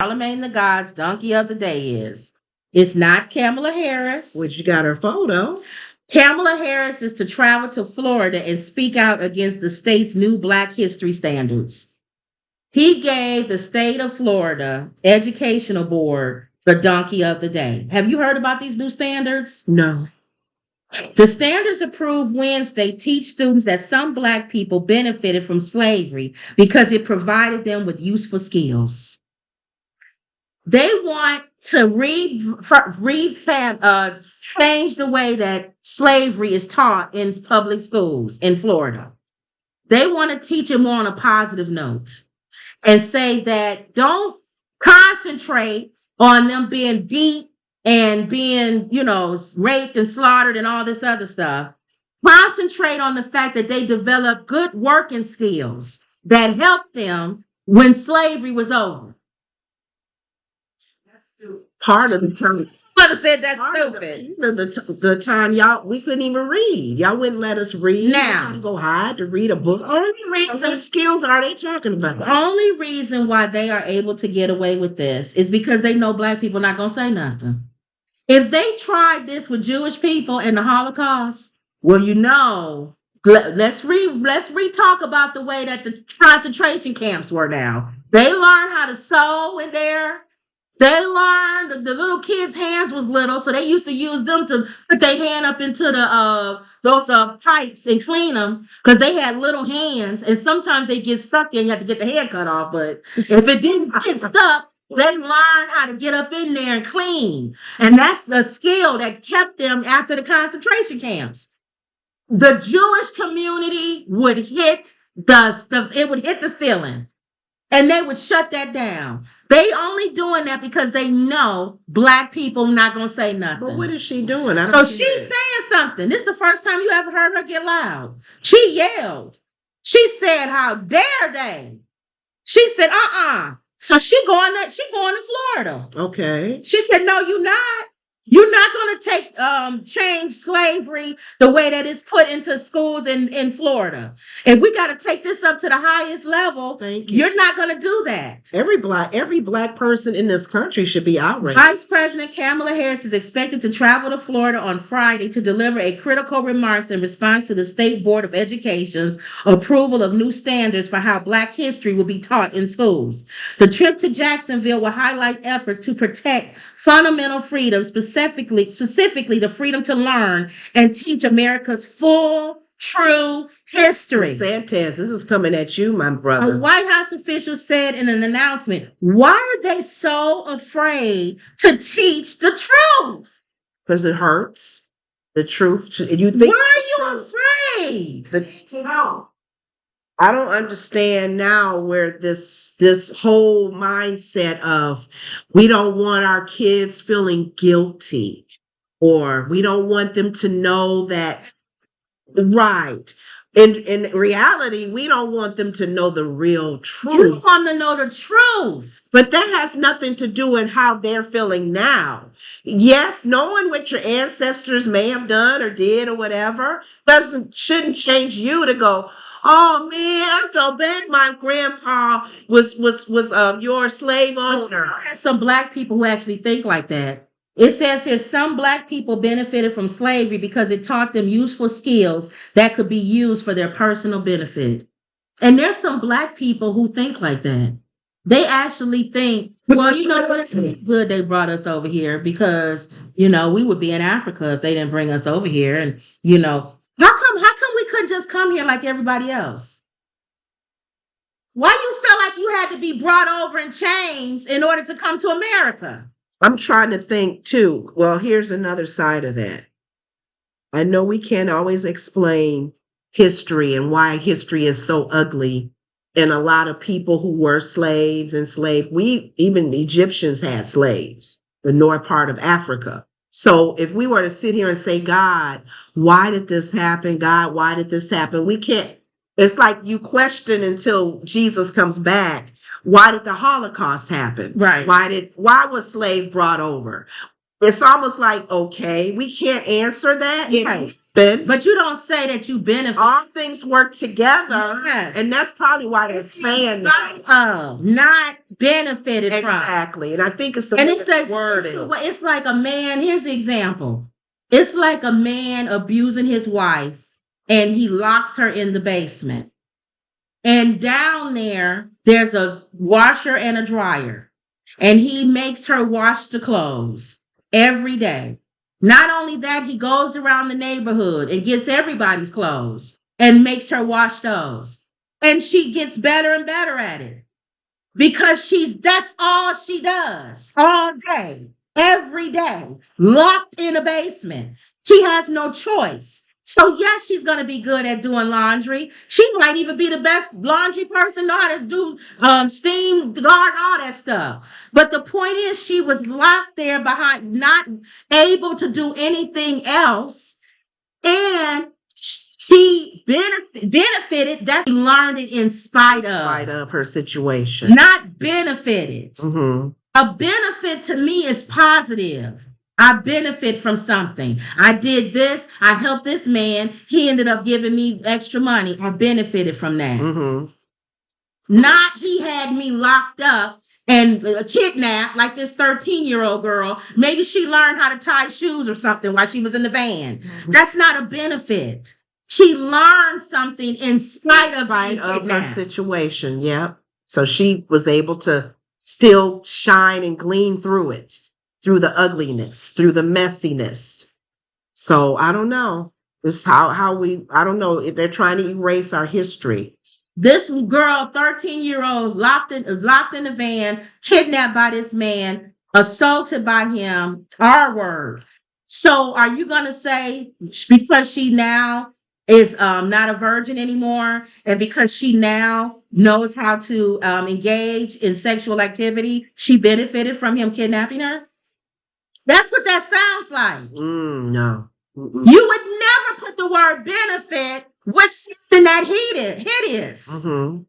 Charlemagne the God's donkey of the day is. It's not Kamala Harris. Which you got her photo. Kamala Harris is to travel to Florida and speak out against the state's new Black history standards. He gave the state of Florida Educational Board the donkey of the day. Have you heard about these new standards? No. The standards approved Wednesday teach students that some Black people benefited from slavery because it provided them with useful skills. They want to change the way that slavery is taught in public schools in Florida. They want to teach it more on a positive note and say that don't concentrate on them being beat and being, raped and slaughtered and all this other stuff. Concentrate on the fact that they developed good working skills that helped them when slavery was over. That's part of the term. I would have said that's stupid. The time we couldn't even read. Y'all wouldn't let us read. Now, had to go hide to read a book. What skills are they talking about? The only reason why they are able to get away with this is because they know Black people not gonna say nothing. If they tried this with Jewish people in the Holocaust, well, let's re-talk about the way that the concentration camps were now. They learned how to sew in there. They learned the little kids' hands was little, so they used to use them to put their hand up into those pipes and clean them because they had little hands, and sometimes they get stuck and you have to get the hand cut off. But if it didn't get stuck, they learned how to get up in there and clean, and that's the skill that kept them after the concentration camps. The Jewish community would hit the ceiling, and they would shut that down. They only doing that because they know Black people not gonna say nothing. But what is she doing? So she's saying something. This is the first time you ever heard her get loud. She yelled. She said, "How dare they?" She said, So she going to Florida. Okay. She said, "No, you're not. You're not going to take change slavery the way that it's put into schools in Florida. If we got to take this up to the highest level, thank you. You're not going to do that." Every black person in this country should be outraged. Vice President Kamala Harris is expected to travel to Florida on Friday to deliver a critical remarks in response to the State Board of Education's approval of new standards for how Black history will be taught in schools. The trip to Jacksonville will highlight efforts to protect fundamental freedoms, specifically the freedom to learn and teach America's full, true history. DeSantis, this is coming at you, my brother. A White House official said in an announcement, "Why are they so afraid to teach the truth?" Because it hurts. The truth. Why are you afraid? I don't understand now where this whole mindset of we don't want our kids feeling guilty, or we don't want them to know that, right. In reality, we don't want them to know the real truth. You want to know the truth. But that has nothing to do with how they're feeling now. Yes, knowing what your ancestors may have done or did or whatever shouldn't change you to go, "Oh man, I felt bad. My grandpa was your slave owner." There's some Black people who actually think like that. It says here, some Black people benefited from slavery because it taught them useful skills that could be used for their personal benefit. And there's some Black people who think like that. They actually think, well, you know what? It's good they brought us over here because, we would be in Africa if they didn't bring us over here. And, how come we couldn't just come here like everybody else? Why you feel like you had to be brought over in chains in order to come to America? I'm trying to think too. Well, here's another side of that. I know we can't always explain history and why history is so ugly. And a lot of people who were slaves, even Egyptians had slaves, the north part of Africa. So if we were to sit here and say, "God, why did this happen? God, why did this happen?" We can't. It's like you question until Jesus comes back. Why did the Holocaust happen? Right. Why was slaves brought over? it's almost like, okay, we can't answer that. It Right. happened. But you don't say that you benefit. All things work together. Yes. And that's probably why they're saying that. Of not benefited from. Exactly. And I think it's the And way it it's says worded. it's like a man. Here's the example. It's like a man abusing his wife, and he locks her in the basement. And down there's a washer and a dryer, and he makes her wash the clothes every day. Not only that, he goes around the neighborhood and gets everybody's clothes and makes her wash those. And she gets better and better at it because that's all she does all day, every day, locked in a basement. She has no choice. So yes, she's going to be good at doing laundry. She might even be the best laundry person, know how to do steam, guard, all that stuff. But the point is, she was locked there behind, not able to do anything else. And she benefited. That she learned it in spite of her situation. Not benefited. Mm-hmm. A benefit to me is positive. I benefit from something. I did this. I helped this man. He ended up giving me extra money. I benefited from that. Mm-hmm. Not he had me locked up and kidnapped like this 13-year-old girl. Maybe she learned how to tie shoes or something while she was in the van. Mm-hmm. That's not a benefit. She learned something in spite of her situation. Yep. So she was able to still shine and glean through it. Through the ugliness, through the messiness. So I don't know. This how we, I don't know if they're trying to erase our history. This girl, 13-year-old, locked in the van, kidnapped by this man, assaulted by him, our word. So are you going to say because she now is not a virgin anymore, and because she now knows how to engage in sexual activity, she benefited from him kidnapping her? That's what that sounds like. No. Mm-mm. You would never put the word benefit with something that hideous. Mm-hmm.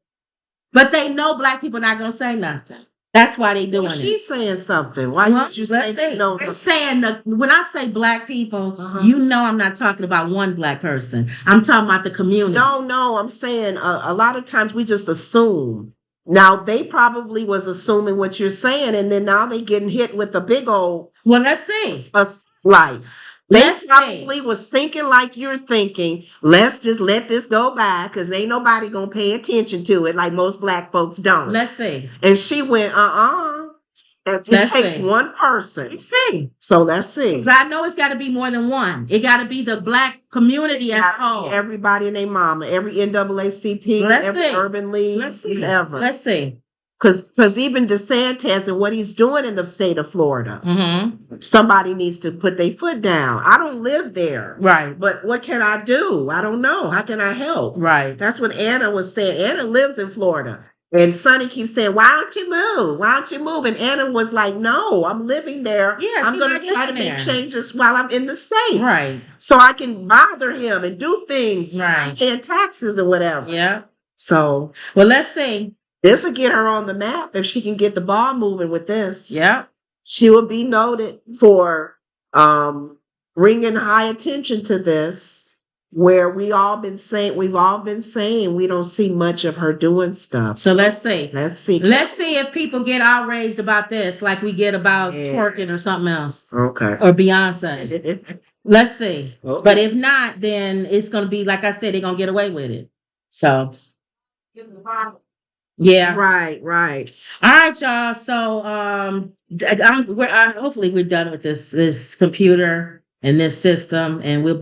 But they know Black people not going to say nothing. That's why they doing it. She's saying something. Why would you say no? They're saying when I say Black people, you know I'm not talking about one Black person. I'm talking about the community. No, I'm saying a lot of times we just assume. Now, they probably was assuming what you're saying, and then now they getting hit with a big old... Well, let's see. They probably was thinking like you're thinking, let's just let this go by, because ain't nobody going to pay attention to it like most Black folks don't. Let's see. And she went, It takes one person. Let's see. So let's see. Because I know it's got to be more than one. It got to be the Black community as a whole. Everybody and their mama, every NAACP, every Urban League, whatever. Let's see. Because even DeSantis and what he's doing in the state of Florida, somebody needs to put their foot down. I don't live there. Right. But what can I do? I don't know. How can I help? Right. That's what Anna was saying. Anna lives in Florida. And Sonny keeps saying, why don't you move? Why don't you move? And Anna was like, no, I'm living there. Yeah, I'm going to try to make changes while I'm in the state. Right. So I can bother him and do things. Right. Paying taxes and whatever. Yeah. So. Well, let's see. This will get her on the map if she can get the ball moving with this. Yeah. She will be noted for bringing high attention to this. Where we've all been saying we don't see much of her doing stuff. So let's see. Let's see if people get outraged about this like we get about twerking or something else. Okay. Or Beyonce. Let's see. Okay. But if not, then it's going to be, like I said, they're going to get away with it. So. Yeah. Right. All right, y'all. So hopefully we're done with this computer and this system, and we'll